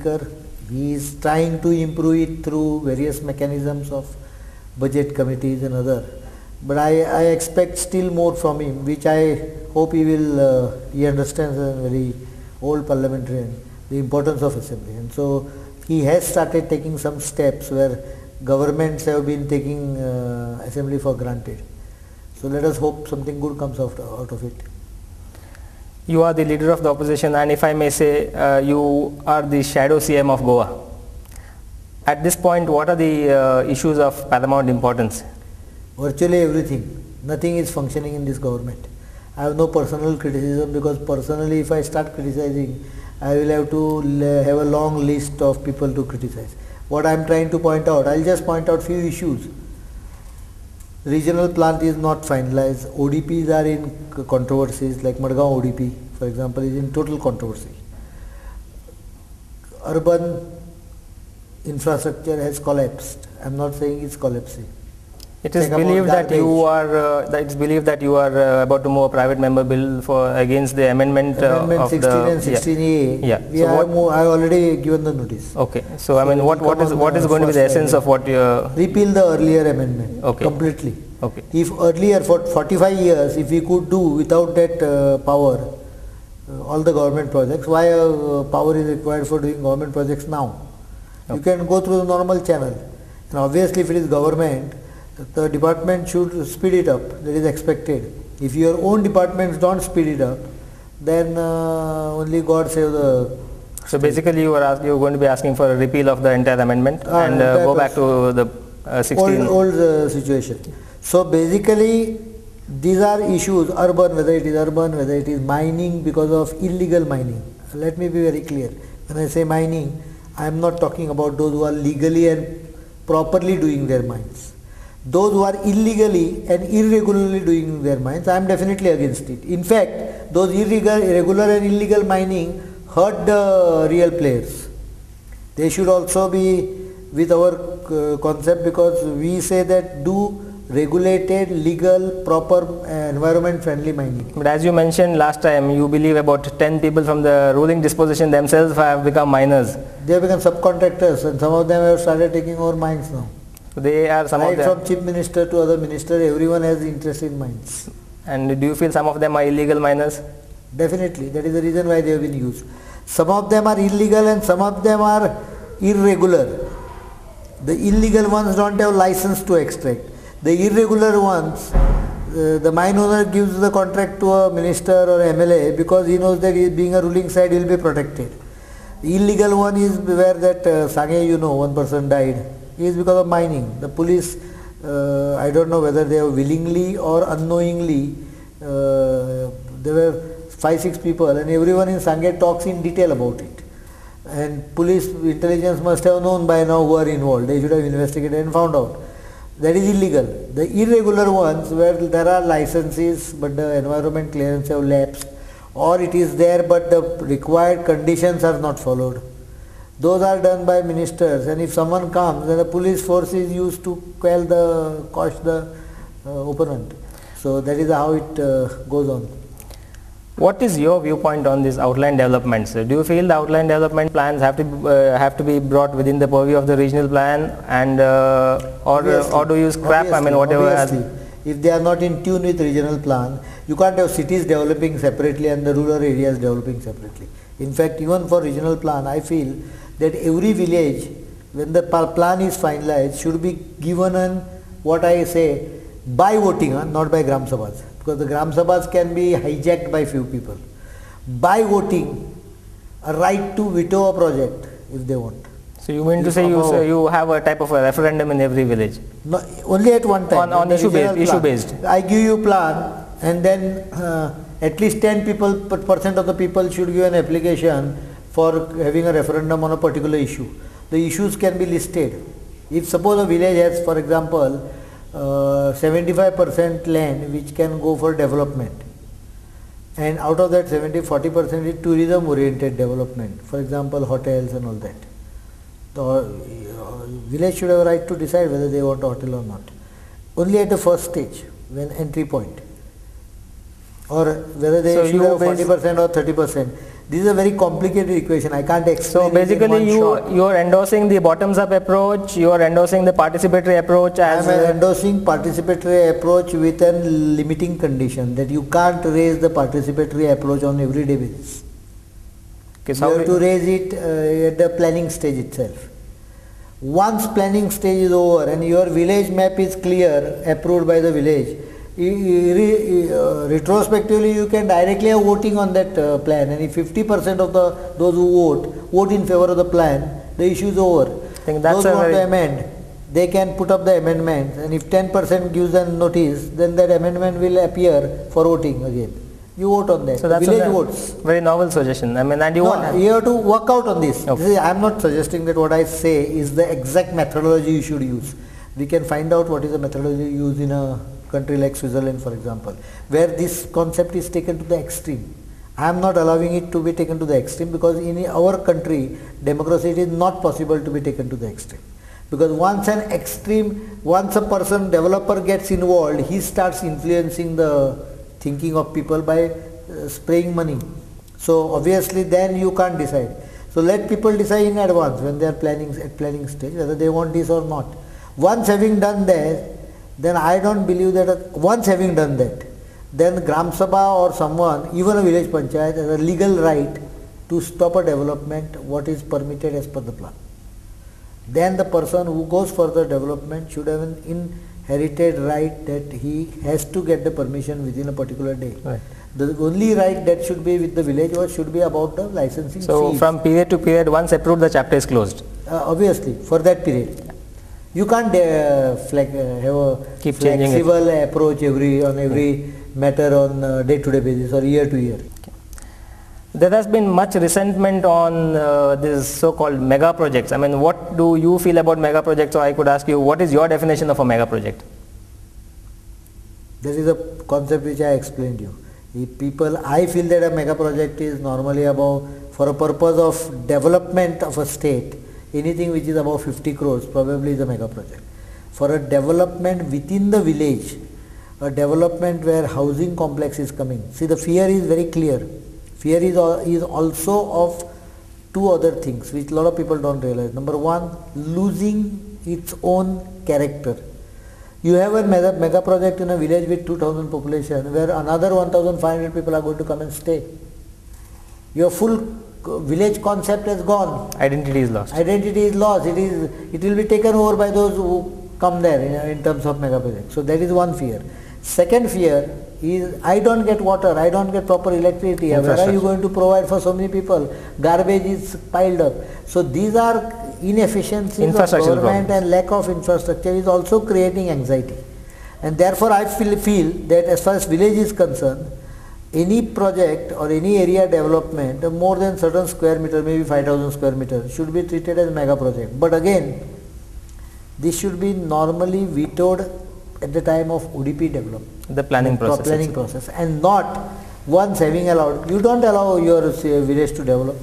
weaker. He is trying to improve it through various mechanisms of budget committees and other. But I expect still more from him, which I hope he understands as a very old parliamentarian, the importance of assembly. And so he has started taking some steps where governments have been taking assembly for granted. So let us hope something good comes out of it. You are the leader of the opposition, and if I may say, you are the shadow CM of Goa. At this point, what are the issues of paramount importance? Virtually everything. Nothing is functioning in this government. I have no personal criticism, because personally if I start criticizing, I will have to have a long list of people to criticize. What I am trying to point out, I will just point out few issues. Regional plan is not finalized. ODPs are in controversies, like Madgaon ODP, for example, is in total controversy. Urban infrastructure has collapsed. I am not saying it's collapsing. It is believed that you are about to move a private member bill for against the amendment of 16 and 16A. Yeah. I have already given the notice. Okay. So I mean, what is going to be the essence of what you repeal the earlier amendment? Okay. Completely. Okay. If earlier for 45 years, if we could do without that power all the government projects, why power is required for doing government projects now? Okay. You can go through the normal channel, and obviously if it is government, the department should speed it up. That is expected. If your own departments don't speed it up, then only God save the. So basically, you are going to be asking for a repeal of the entire amendment and go back to the 16 old situation. So basically, these are issues: urban, whether it is urban, whether it is mining because of illegal mining. Let me be very clear. When I say mining, I am not talking about those who are legally and properly doing their mines. Those who are illegally and irregularly doing their mines, I am definitely against it. In fact, those irregular and illegal mining hurt the real players. They should also be with our concept, because we say that do regulated, legal, proper, environment friendly mining. But as you mentioned last time, you believe about 10 people from the ruling disposition themselves have become miners. They have become subcontractors, and some of them have started taking over mines now. So they are some right of them. From chief minister to other minister, everyone has interest in mines. And do you feel some of them are illegal miners? Definitely, that is the reason why they have been used. Some of them are illegal and some of them are irregular. The illegal ones don't have license to extract. The irregular ones, the mine owner gives the contract to a minister or MLA because he knows that he, being a ruling side, he will be protected. The illegal one is where that Sange, one person died. Is because of mining. The police, I don't know whether they have willingly or unknowingly, there were 5-6 people, and everyone in Sangay talks in detail about it. And police intelligence must have known by now who are involved. They should have investigated and found out. That is illegal. The irregular ones where there are licenses but the environment clearance have lapsed, or it is there but the required conditions are not followed. Those are done by ministers, and if someone comes, then the police force is used to quash the opponent. So that is how it goes on. What is your viewpoint on these outline developments? Do you feel the outline development plans have to be brought within the purview of the regional plan, and or do you scrap? I mean, whatever. If they are not in tune with regional plan, you can't have cities developing separately and the rural areas developing separately. In fact, even for regional plan, I feel that every village, when the plan is finalized, should be given what I say, by voting, not by Gram Sabhas, because the Gram Sabhas can be hijacked by few people. By voting, a right to veto a project if they want. So you mean to say you have a type of a referendum in every village? No, only at one time. On issue based. I give you plan, and then at least 10% of the people should give an application for having a referendum on a particular issue. The issues can be listed. If suppose a village has, for example, 75% land which can go for development, and out of that 40% is tourism oriented development, for example hotels and all that. The village should have a right to decide whether they want a hotel or not. Only at the first stage, when entry point, or whether they should have 40% or 30%. This is a very complicated equation. I can't explain. So basically you are endorsing the bottoms up approach, you are endorsing the participatory approach as I am endorsing participatory approach with a limiting condition that you can't raise the participatory approach on everyday basis. Okay, you have to raise it at the planning stage itself. Once planning stage is over and your village map is clear, approved by the village, retrospectively you can directly have voting on that plan, and if 50% of those who vote in favor of the plan, the issue is over. Those who want to amend, they can put up the amendment, and if 10% gives a notice, then that amendment will appear for voting again. You vote on that. So that's village a votes. Very novel suggestion. I mean, and you have to work out on this. Okay. I am not suggesting that what I say is the exact methodology you should use. We can find out what is the methodology used in a country like Switzerland, for example, where this concept is taken to the extreme. I am not allowing it to be taken to the extreme because in our country, democracy it is not possible to be taken to the extreme. Because once a person, developer gets involved, he starts influencing the thinking of people by spraying money. So obviously then you can't decide. So let people decide in advance when they are planning at planning stage whether they want this or not. Once having done that, then I don't believe that once having done that, then Gram Sabha or someone, even a village panchayat, has a legal right to stop a development what is permitted as per the plan. Then the person who goes for the development should have an inherited right that he has to get the permission within a particular day. Right. The only right that should be with the village or should be about the licensing So fees. from period to period, once approved, the chapter is closed. Obviously, for that period. You can't have a flexible approach on every matter on day-to-day basis or year-to-year. Okay. There has been much resentment on these so-called mega projects. I mean, what do you feel about mega projects? Or I could ask you, what is your definition of a mega project? This is a concept which I explained you. I feel that a mega project is normally about, for a purpose of development of a state, anything which is above 50 crores probably is a mega project. For a development within the village, a development where housing complex is coming. See, the fear is very clear. Fear is also of two other things which a lot of people don't realize. Number one, losing its own character. You have a mega project in a village with 2000 population where another 1500 people are going to come and stay. Your full village concept has gone. Identity is lost. Identity is lost. It will be taken over by those who come there in terms of mega project. So that is one fear. Second fear is I don't get water, I don't get proper electricity. Where are you going to provide for so many people? Garbage is piled up. So these are inefficiencies of government and lack of infrastructure is also creating anxiety. And therefore I feel that as far as village is concerned, any project or any area development more than certain square meter, maybe 5000 square meter, should be treated as mega project. But again, this should be normally vetoed at the time of ODP development. The planning process. And not once having allowed. You don't allow your village to develop.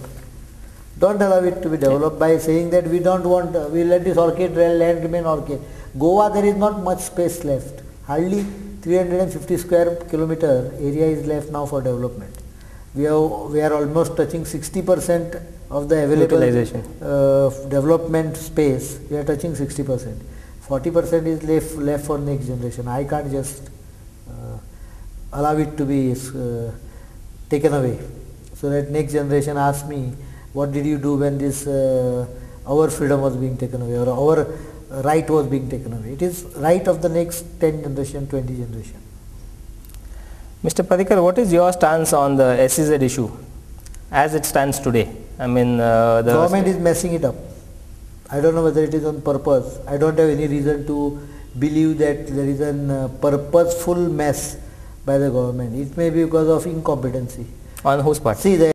Don't allow it to be developed by saying that we don't want, we let this orchid land remain orchid. Goa, there is not much space left. Hardly 350 square kilometer area is left now for development. We are almost touching 60% of the available development space. We are touching 60%. 40% is left for next generation. I can't just allow it to be taken away. So that next generation asks me, what did you do when this our freedom was being taken away or our right was being taken away? It is right of the next 10 generation, 20 generation. Mr. Parikar, what is your stance on the SEZ issue as it stands today? I mean, the government is messing it up. I don't know whether it is on purpose. I don't have any reason to believe that there is a purposeful mess by the government. It may be because of incompetency. On whose part? See,